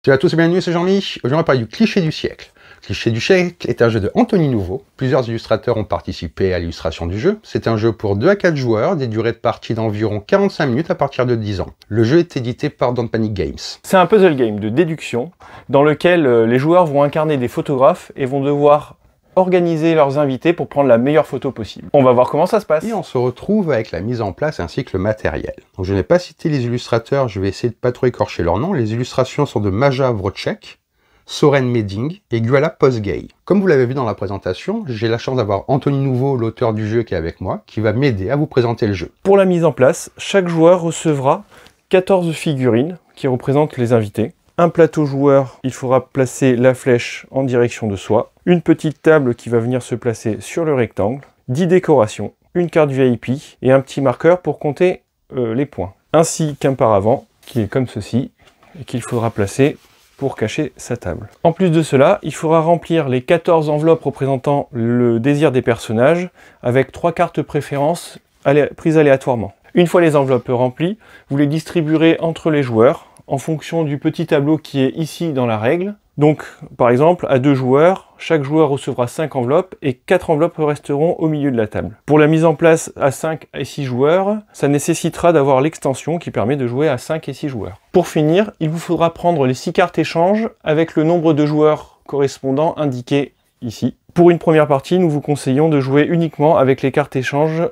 Salut à tous et bienvenue, c'est Jean-Mi. Aujourd'hui on va parler du cliché du siècle. Le cliché du siècle est un jeu de Anthony Nouveau. Plusieurs illustrateurs ont participé à l'illustration du jeu. C'est un jeu pour 2 à 4 joueurs, des durées de partie d'environ 45 minutes à partir de 10 ans. Le jeu est édité par Don't Panic Games. C'est un puzzle game de déduction dans lequel les joueurs vont incarner des photographes et vont devoir organiser leurs invités pour prendre la meilleure photo possible. On va voir comment ça se passe. Et on se retrouve avec la mise en place ainsi que le matériel. Donc je n'ai pas cité les illustrateurs, je vais essayer de pas trop écorcher leur nom. Les illustrations sont de Maja Wroczek, Soren Meding et Guala Postgay. Comme vous l'avez vu dans la présentation, j'ai la chance d'avoir Anthony Nouveau, l'auteur du jeu, qui est avec moi, qui va m'aider à vous présenter le jeu. Pour la mise en place, chaque joueur recevra 14 figurines qui représentent les invités. Un plateau joueur, il faudra placer la flèche en direction de soi. Une petite table qui va venir se placer sur le rectangle. 10 décorations, une carte VIP et un petit marqueur pour compter les points. Ainsi qu'un paravent qui est comme ceci et qu'il faudra placer pour cacher sa table. En plus de cela, il faudra remplir les 14 enveloppes représentant le désir des personnages avec 3 cartes préférences prises aléatoirement. Une fois les enveloppes remplies, vous les distribuerez entre les joueurs en fonction du petit tableau qui est ici dans la règle. Donc, par exemple, à 2 joueurs, chaque joueur recevra 5 enveloppes et 4 enveloppes resteront au milieu de la table. Pour la mise en place à 5 et 6 joueurs, ça nécessitera d'avoir l'extension qui permet de jouer à 5 et 6 joueurs. Pour finir, il vous faudra prendre les 6 cartes échange avec le nombre de joueurs correspondant indiqué ici. Pour une première partie, nous vous conseillons de jouer uniquement avec les cartes échange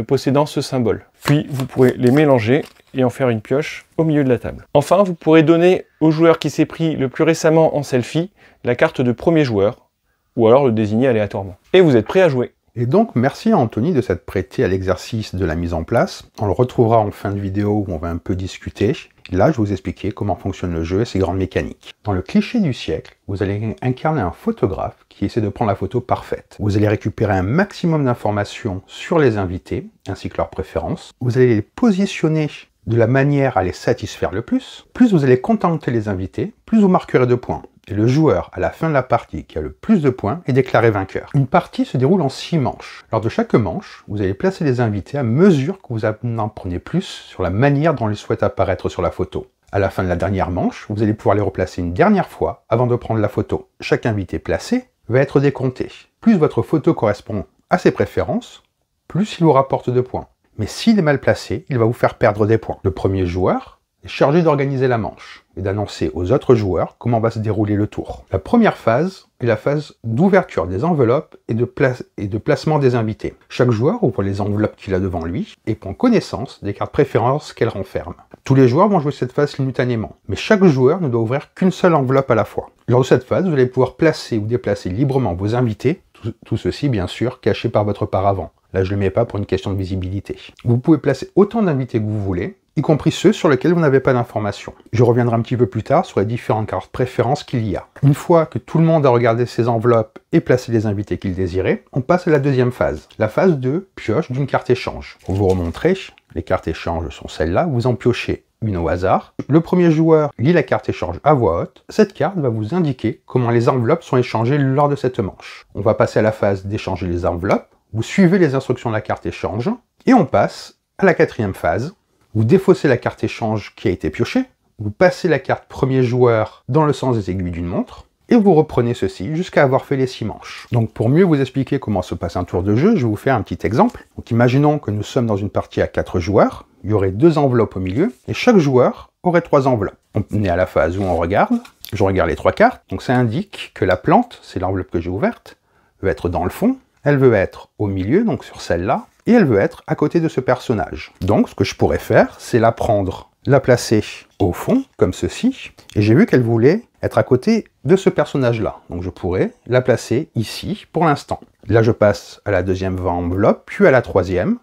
possédant ce symbole. Puis vous pourrez les mélanger et en faire une pioche au milieu de la table. Enfin, vous pourrez donner au joueur qui s'est pris le plus récemment en selfie la carte de premier joueur, ou alors le désigner aléatoirement. Et vous êtes prêt à jouer. Et donc, merci à Anthony de s'être prêté à l'exercice de la mise en place. On le retrouvera en fin de vidéo où on va un peu discuter. Là, je vais vous expliquer comment fonctionne le jeu et ses grandes mécaniques. Dans le cliché du siècle, vous allez incarner un photographe qui essaie de prendre la photo parfaite. Vous allez récupérer un maximum d'informations sur les invités, ainsi que leurs préférences. Vous allez les positionner de la manière à les satisfaire le plus. Plus vous allez contenter les invités, plus vous marquerez de points. Et le joueur, à la fin de la partie, qui a le plus de points, est déclaré vainqueur. Une partie se déroule en 6 manches. Lors de chaque manche, vous allez placer les invités à mesure que vous en prenez plus sur la manière dont ils souhaitent apparaître sur la photo. À la fin de la dernière manche, vous allez pouvoir les replacer une dernière fois avant de prendre la photo. Chaque invité placé va être décompté. Plus votre photo correspond à ses préférences, plus il vous rapporte de points. Mais s'il est mal placé, il va vous faire perdre des points. Le premier joueur est chargé d'organiser la manche et d'annoncer aux autres joueurs comment va se dérouler le tour. La première phase est la phase d'ouverture des enveloppes et de placement des invités. Chaque joueur ouvre les enveloppes qu'il a devant lui et prend connaissance des cartes préférences qu'elles renferment. Tous les joueurs vont jouer cette phase simultanément, mais chaque joueur ne doit ouvrir qu'une seule enveloppe à la fois. Lors de cette phase, vous allez pouvoir placer ou déplacer librement vos invités, tout ceci bien sûr caché par votre paravent. Là, je ne le mets pas pour une question de visibilité. Vous pouvez placer autant d'invités que vous voulez, y compris ceux sur lesquels vous n'avez pas d'informations. Je reviendrai un petit peu plus tard sur les différentes cartes préférences qu'il y a. Une fois que tout le monde a regardé ses enveloppes et placé les invités qu'il désirait, on passe à la deuxième phase, la phase de pioche d'une carte échange. Pour vous remontrer, les cartes échange sont celles-là, vous en piochez une au hasard. Le premier joueur lit la carte échange à voix haute. Cette carte va vous indiquer comment les enveloppes sont échangées lors de cette manche. On va passer à la phase d'échanger les enveloppes. Vous suivez les instructions de la carte échange et on passe à la quatrième phase. Vous défaussez la carte échange qui a été piochée, vous passez la carte premier joueur dans le sens des aiguilles d'une montre et vous reprenez ceci jusqu'à avoir fait les 6 manches. Donc pour mieux vous expliquer comment se passe un tour de jeu, je vais vous faire un petit exemple. Donc imaginons que nous sommes dans une partie à 4 joueurs, il y aurait 2 enveloppes au milieu et chaque joueur aurait 3 enveloppes. On est à la phase où on regarde, je regarde les 3 cartes, donc ça indique que la plante, c'est l'enveloppe que j'ai ouverte, veut être dans le fond. Elle veut être au milieu, donc sur celle-là, et elle veut être à côté de ce personnage. Donc, ce que je pourrais faire, c'est la prendre, la placer au fond, comme ceci, et j'ai vu qu'elle voulait être à côté de ce personnage-là. Donc, je pourrais la placer ici, pour l'instant. Là, je passe à la deuxième enveloppe, puis à la troisième.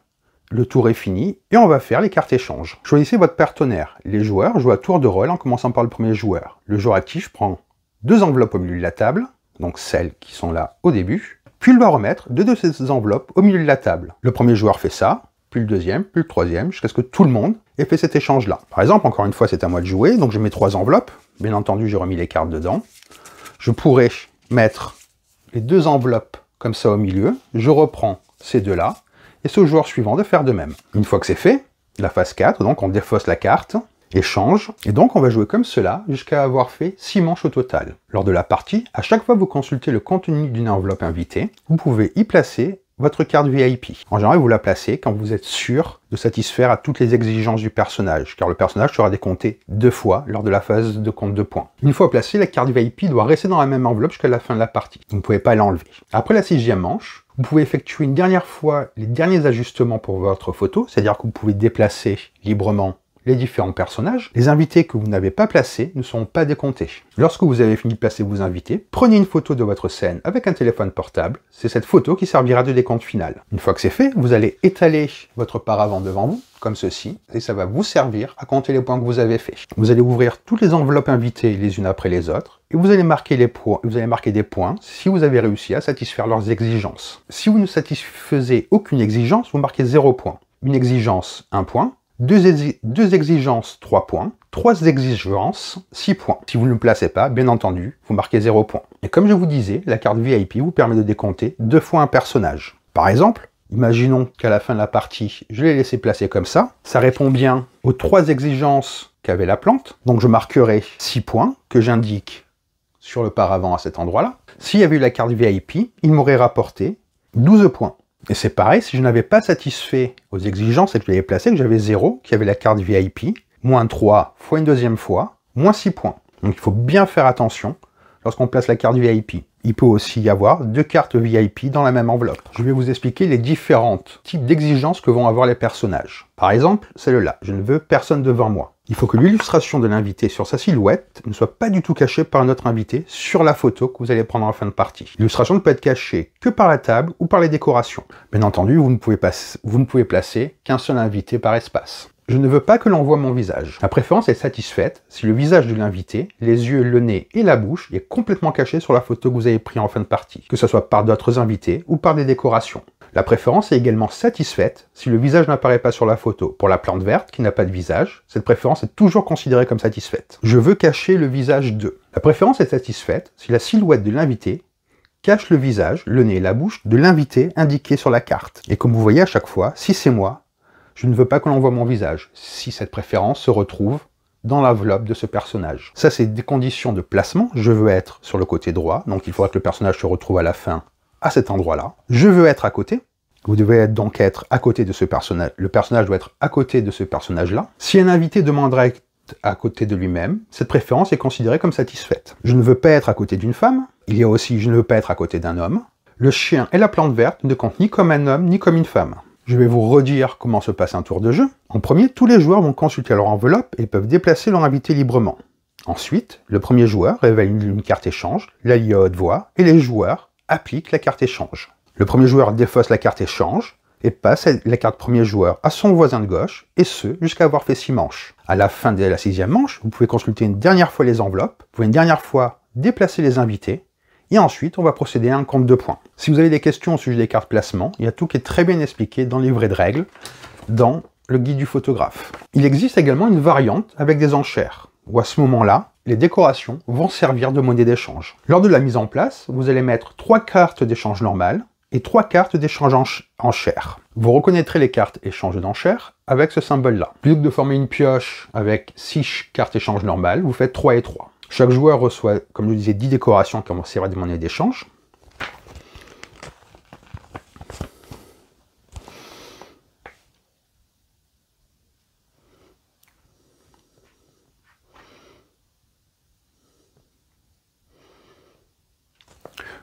Le tour est fini, et on va faire les cartes échange. Choisissez votre partenaire. Les joueurs jouent à tour de rôle en commençant par le premier joueur. Le joueur actif prend 2 enveloppes au milieu de la table, donc celles qui sont là au début, puis il va remettre 2 de ces enveloppes au milieu de la table. Le premier joueur fait ça, puis le deuxième, puis le troisième, jusqu'à ce que tout le monde ait fait cet échange-là. Par exemple, encore une fois, c'est à moi de jouer, donc je mets 3 enveloppes. Bien entendu, j'ai remis les cartes dedans. Je pourrais mettre les 2 enveloppes comme ça au milieu. Je reprends ces 2-là, et c'est au joueur suivant de faire de même. Une fois que c'est fait, la phase 4, donc on défausse la carte, échange, et donc on va jouer comme cela jusqu'à avoir fait 6 manches au total. Lors de la partie, à chaque fois que vous consultez le contenu d'une enveloppe invitée, vous pouvez y placer votre carte VIP. En général, vous la placez quand vous êtes sûr de satisfaire à toutes les exigences du personnage, car le personnage sera décompté 2 fois lors de la phase de compte de points. Une fois placée, la carte VIP doit rester dans la même enveloppe jusqu'à la fin de la partie. Vous ne pouvez pas l'enlever. Après la 6e manche, vous pouvez effectuer une dernière fois les derniers ajustements pour votre photo, c'est-à-dire que vous pouvez déplacer librement les différents personnages. Les invités que vous n'avez pas placés ne seront pas décomptés. Lorsque vous avez fini de placer vos invités, prenez une photo de votre scène avec un téléphone portable. C'est cette photo qui servira de décompte final. Une fois que c'est fait, vous allez étaler votre paravent devant vous, comme ceci, et ça va vous servir à compter les points que vous avez faits. Vous allez ouvrir toutes les enveloppes invitées les unes après les autres, et vous allez marquer les points. Vous allez marquer des points si vous avez réussi à satisfaire leurs exigences. Si vous ne satisfaisez aucune exigence, vous marquez 0 points. Une exigence, 1 point. Deux exigences, 3 points. 3 exigences, 6 points. Si vous ne le placez pas, bien entendu, vous marquez 0 points. Et comme je vous disais, la carte VIP vous permet de décompter 2 fois un personnage. Par exemple, imaginons qu'à la fin de la partie, je l'ai laissé placer comme ça. Ça répond bien aux 3 exigences qu'avait la plante. Donc je marquerai 6 points que j'indique sur le paravent à cet endroit-là. S'il y avait eu la carte VIP, il m'aurait rapporté 12 points. Et c'est pareil, si je n'avais pas satisfait aux exigences et que je l'avais placé, que j'avais 0, qu'il y avait la carte VIP, moins 3 fois une deuxième fois, moins 6 points. Donc il faut bien faire attention lorsqu'on place la carte VIP. Il peut aussi y avoir 2 cartes VIP dans la même enveloppe. Je vais vous expliquer les différents types d'exigences que vont avoir les personnages. Par exemple, celle-là, je ne veux personne devant moi. Il faut que l'illustration de l'invité sur sa silhouette ne soit pas du tout cachée par un autre invité sur la photo que vous allez prendre en fin de partie. L'illustration ne peut être cachée que par la table ou par les décorations. Bien entendu, vous ne pouvez placer qu'un seul invité par espace. Je ne veux pas que l'on voit mon visage. La préférence est satisfaite si le visage de l'invité, les yeux, le nez et la bouche est complètement caché sur la photo que vous avez prise en fin de partie, que ce soit par d'autres invités ou par des décorations. La préférence est également satisfaite si le visage n'apparaît pas sur la photo. Pour la plante verte qui n'a pas de visage, cette préférence est toujours considérée comme satisfaite. Je veux cacher le visage de. La préférence est satisfaite si la silhouette de l'invité cache le visage, le nez et la bouche de l'invité indiqué sur la carte. Et comme vous voyez à chaque fois, si c'est moi, je ne veux pas que l'on voit mon visage, si cette préférence se retrouve dans l'enveloppe de ce personnage. Ça, c'est des conditions de placement. Je veux être sur le côté droit, donc il faudra que le personnage se retrouve à la fin à cet endroit-là. Je veux être à côté. Vous devez donc être à côté de ce personnage. Le personnage doit être à côté de ce personnage-là. Si un invité demanderait à côté de lui-même, cette préférence est considérée comme satisfaite. Je ne veux pas être à côté d'une femme. Il y a aussi je ne veux pas être à côté d'un homme. Le chien et la plante verte ne comptent ni comme un homme ni comme une femme. Je vais vous redire comment se passe un tour de jeu. En premier, tous les joueurs vont consulter leur enveloppe et peuvent déplacer leur invité librement. Ensuite, le premier joueur révèle une carte échange, la lit à haute voix, et les joueurs appliquent la carte échange. Le premier joueur défausse la carte échange et passe la carte premier joueur à son voisin de gauche, et ce, jusqu'à avoir fait 6 manches. À la fin de la 6e manche, vous pouvez consulter une dernière fois les enveloppes, vous pouvez une dernière fois déplacer les invités, et ensuite, on va procéder à un compte de points. Si vous avez des questions au sujet des cartes placement, il y a tout qui est très bien expliqué dans le livret de règles, dans le guide du photographe. Il existe également une variante avec des enchères, où à ce moment-là, les décorations vont servir de monnaie d'échange. Lors de la mise en place, vous allez mettre 3 cartes d'échange normales et 3 cartes d'échange enchères. Vous reconnaîtrez les cartes échange d'enchères avec ce symbole-là. Plutôt que de former une pioche avec 6 cartes échange normales, vous faites 3 et 3. Chaque joueur reçoit, comme je vous disais, 10 décorations qui vont servir de monnaie d'échange.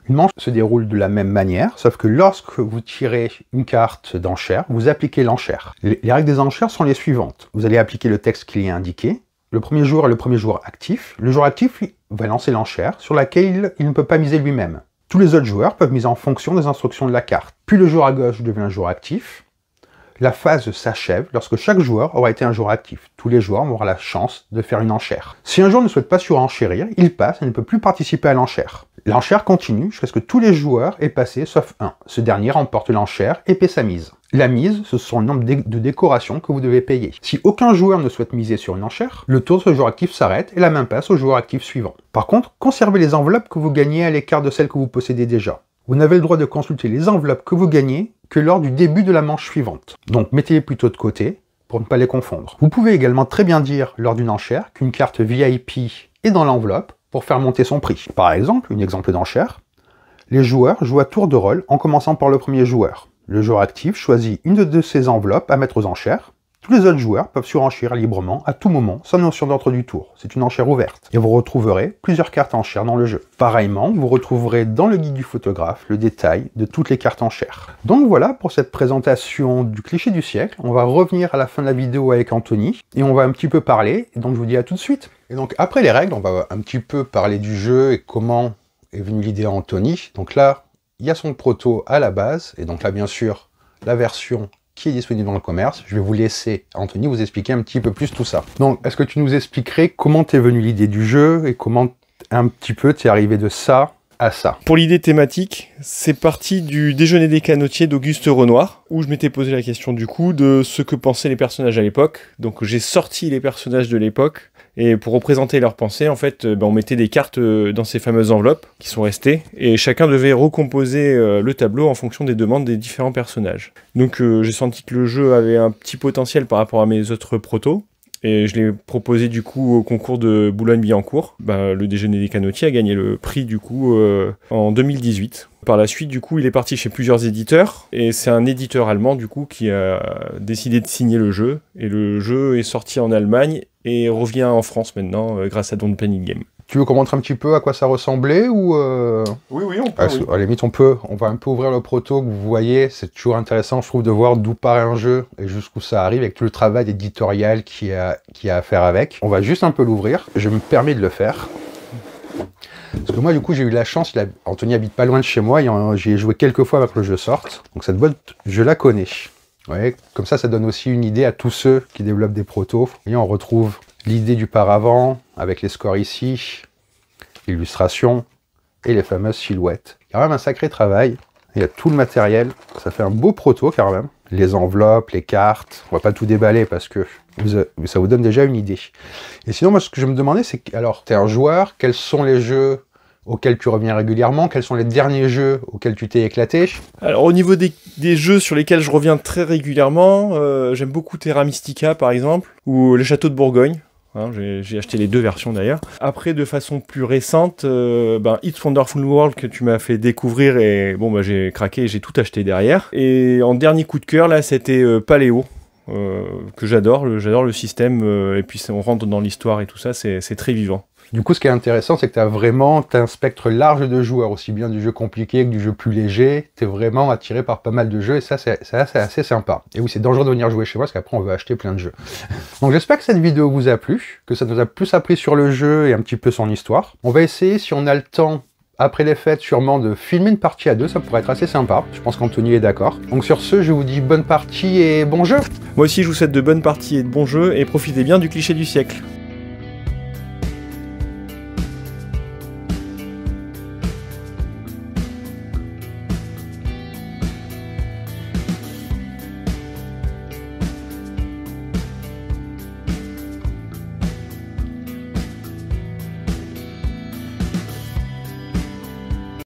Une manche se déroule de la même manière, sauf que lorsque vous tirez une carte d'enchère, vous appliquez l'enchère. Les règles des enchères sont les suivantes. Vous allez appliquer le texte qui est indiqué. Le premier joueur est le premier joueur actif. Le joueur actif va lancer l'enchère sur laquelle il ne peut pas miser lui-même. Tous les autres joueurs peuvent miser en fonction des instructions de la carte. Puis le joueur à gauche devient un joueur actif. La phase s'achève lorsque chaque joueur aura été un joueur actif. Tous les joueurs vont avoir la chance de faire une enchère. Si un joueur ne souhaite pas surenchérir, il passe et ne peut plus participer à l'enchère. L'enchère continue jusqu'à ce que tous les joueurs aient passé sauf un. Ce dernier remporte l'enchère et paie sa mise. La mise, ce sont le nombre de décorations que vous devez payer. Si aucun joueur ne souhaite miser sur une enchère, le tour de ce joueur actif s'arrête et la main passe au joueur actif suivant. Par contre, conservez les enveloppes que vous gagnez à l'écart de celles que vous possédez déjà. Vous n'avez le droit de consulter les enveloppes que vous gagnez que lors du début de la manche suivante. Donc mettez-les plutôt de côté pour ne pas les confondre. Vous pouvez également très bien dire lors d'une enchère qu'une carte VIP est dans l'enveloppe pour faire monter son prix. Par exemple, un exemple d'enchère, les joueurs jouent à tour de rôle en commençant par le premier joueur. Le joueur actif choisit une de ces enveloppes à mettre aux enchères. Tous les autres joueurs peuvent surenchérir librement à tout moment, sans notion d'ordre du tour. C'est une enchère ouverte. Et vous retrouverez plusieurs cartes enchères dans le jeu. Pareillement, vous retrouverez dans le guide du photographe le détail de toutes les cartes enchères. Donc voilà pour cette présentation du cliché du siècle. On va revenir à la fin de la vidéo avec Anthony et on va un petit peu parler. Et donc je vous dis à tout de suite. Et donc après les règles, on va un petit peu parler du jeu et comment est venue l'idée à Anthony. Donc là, il y a son proto à la base. Et donc là, bien sûr, la version qui est disponible dans le commerce. Je vais vous laisser, Anthony, vous expliquer un petit peu plus tout ça. Donc, est-ce que tu nous expliquerais comment t'es venue l'idée du jeu et comment un petit peu t'es arrivé de ça à ça? Pour l'idée thématique, c'est parti du déjeuner des canotiers d'Auguste Renoir, où je m'étais posé la question du coup de ce que pensaient les personnages à l'époque. Donc j'ai sorti les personnages de l'époque, et pour représenter leurs pensées, en fait, on mettait des cartes dans ces fameuses enveloppes qui sont restées, et chacun devait recomposer le tableau en fonction des demandes des différents personnages. Donc j'ai senti que le jeu avait un petit potentiel par rapport à mes autres protos, et je l'ai proposé du coup au concours de Boulogne-Billancourt. Le déjeuner des canotiers a gagné le prix du coup en 2018. Par la suite, du coup, il est parti chez plusieurs éditeurs, et c'est un éditeur allemand du coup qui a décidé de signer le jeu, et le jeu est sorti en Allemagne et revient en France maintenant grâce à Don't Panic Game. Tu veux qu'on montre un petit peu à quoi ça ressemblait ou Oui, on peut. À la limite, on va un peu ouvrir le proto que vous voyez. C'est toujours intéressant, je trouve, de voir d'où part un jeu et jusqu'où ça arrive avec tout le travail éditorial qu'il y a à faire avec. On va juste un peu l'ouvrir. Je me permets de le faire. Parce que moi, du coup, j'ai eu la chance, Anthony habite pas loin de chez moi, et j'y ai joué quelques fois avant que le jeu sorte. Donc cette boîte, je la connais. Ouais, comme ça donne aussi une idée à tous ceux qui développent des protos. Et on retrouve l'idée du paravent, avec les scores ici, l'illustration et les fameuses silhouettes. Il y a quand même un sacré travail. Il y a tout le matériel. Ça fait un beau proto quand même. Les enveloppes, les cartes. On va pas tout déballer parce que ça vous donne déjà une idée. Et sinon, moi, ce que je me demandais, c'est que, alors, tu es un joueur, quels sont les jeux auxquels tu reviens régulièrement? Quels sont les derniers jeux auxquels tu t'es éclaté? Alors, au niveau des jeux sur lesquels je reviens très régulièrement, j'aime beaucoup Terra Mystica, par exemple, ou les Châteaux de Bourgogne. Hein, j'ai acheté les deux versions d'ailleurs. Après, de façon plus récente, It's Wonderful World que tu m'as fait découvrir, et bon, j'ai craqué et j'ai tout acheté derrière. Et en dernier coup de cœur, là, c'était Paléo, que j'adore. J'adore le système, et puis on rentre dans l'histoire et tout ça, c'est très vivant. Du coup, ce qui est intéressant, c'est que tu as un spectre large de joueurs, aussi bien du jeu compliqué que du jeu plus léger. Tu es vraiment attiré par pas mal de jeux, et ça, c'est assez sympa. Et oui, c'est dangereux de venir jouer chez moi, parce qu'après, on veut acheter plein de jeux. Donc j'espère que cette vidéo vous a plu, que ça nous a plus appris sur le jeu et un petit peu son histoire. On va essayer, si on a le temps, après les fêtes, sûrement de filmer une partie à deux, ça pourrait être assez sympa. Je pense qu'Anthony est d'accord. Donc sur ce, je vous dis bonne partie et bon jeu. Moi aussi, je vous souhaite de bonnes parties et de bons jeux, et profitez bien du cliché du siècle.